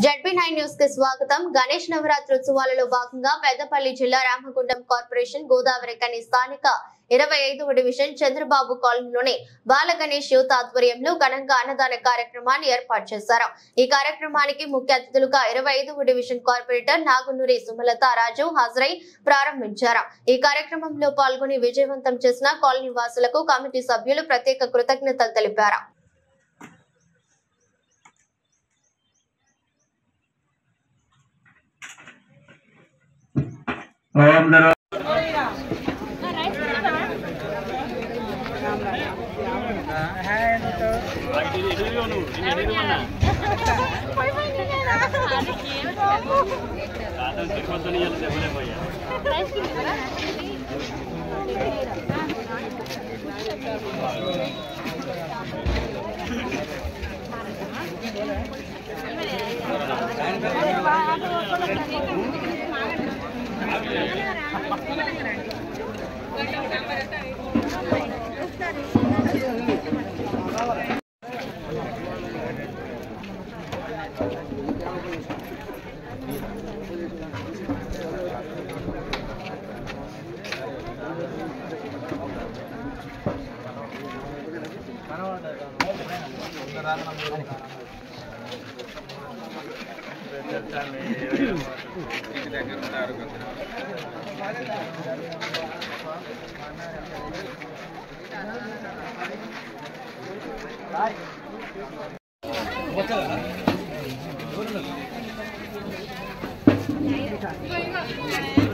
ZB9 news కి స్వాగతం. గణేష్ నవరాత్రి ఉత్సవాలలో భాగంగా పెద్దపల్లి జిల్లా రామగుండం కార్పొరేషన్ గోదావరి కని స్థానిక 25వ డివిజన్ చంద్రబాబు కాలనీలోని బాల గణేష్ యూత్ ఆధ్వర్యంలో ఘనంగా అన్నదాన కార్యక్రమాన్ని ఏర్పాటు చేశారు. ఈ కార్యక్రమానికి ముఖ్య అతిథులుగా 25వ డివిజన్ కార్పొరేటర్ నాగునూరి సుమలత రాజు హాజరై ప్రారంభించారు. ఈ కార్యక్రమంలో పాల్గొని విజయవంతం చేసిన కాలనీ వాసులకు కమిటీ సభ్యులు ప్రత్యేక కృతజ్ఞతలు తెలిపారు. Bye.